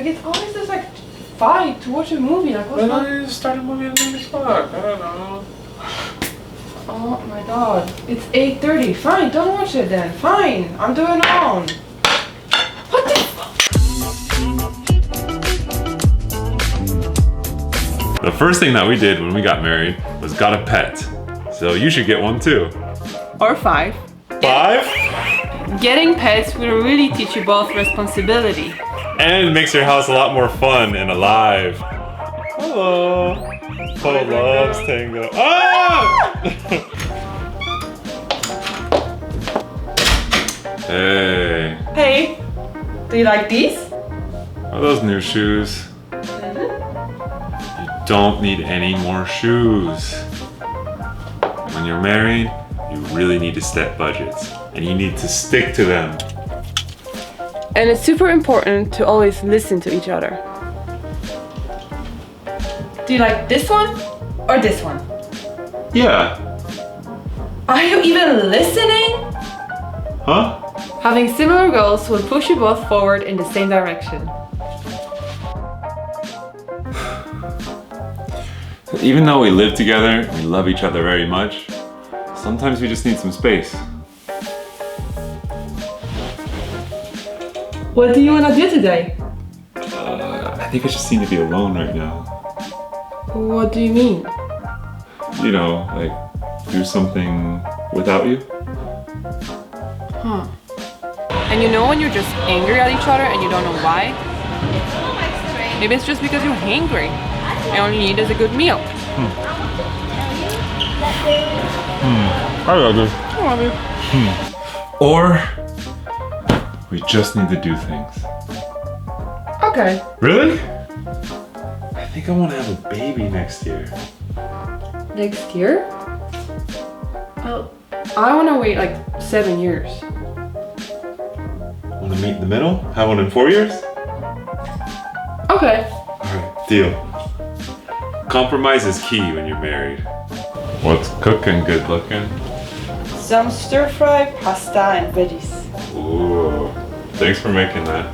Like, it's always this like fight to watch a movie. Like, what's Why don't you just start a movie at 8 o'clock? I don't know. Oh my god. It's 8:30. Fine, don't watch it then. Fine, I'm doing it alone. What the fuck? The first thing that we did when we got married was got a pet. So you should get one too. Or 5. 5? Getting pets will really teach you both responsibility. And it makes your house a lot more fun and alive. Hello. Paul loves tango. Ah! Hey. Hey, do you like these? Are those new shoes? You don't need any more shoes. When you're married, you really need to set budgets. And you need to stick to them. And it's super important to always listen to each other. Do you like this one or this one? Yeah. Are you even listening? Huh? Having similar goals will push you both forward in the same direction. Even though we live together, we love each other very much, sometimes we just need some space. What do you want to do today? I think I just need to be alone right now. What do you mean? You know, like do something without you. Huh. And you know when you're just angry at each other and you don't know why? Maybe it's just because you're hungry and all you need is a good meal. I love you. I love you. Or we just need to do things. Okay. Really? I think I want to have a baby next year. Next year? Well, I want to wait like 7 years. Want to meet in the middle? Have one in 4 years? Okay. Alright, deal. Compromise is key when you're married. What's cooking good looking? Some stir-fry pasta and veggies. Ooh, thanks for making that.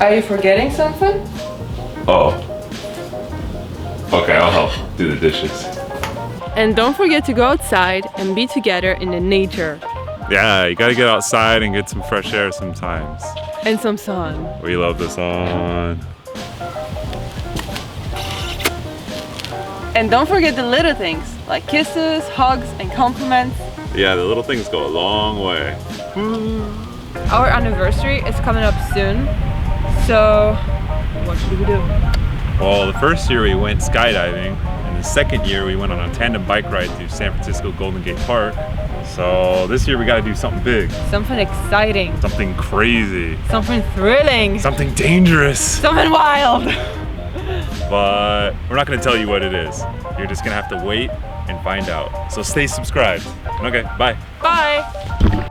Are you forgetting something? Oh. Okay, I'll help do the dishes. And don't forget to go outside and be together in the nature. Yeah, you gotta get outside and get some fresh air sometimes. And some sun. We love the sun. And don't forget the little things, like kisses, hugs, and compliments. Yeah, the little things go a long way. Our anniversary is coming up soon, so what should we do? Well, the first year we went skydiving, and the second year we went on a tandem bike ride to San Francisco Golden Gate Park. So this year we gotta do something big. Something exciting. Something crazy. Something thrilling. Something dangerous. Something wild. But we're not gonna tell you what it is. You're just gonna have to wait and find out. So stay subscribed. Okay, bye. Bye.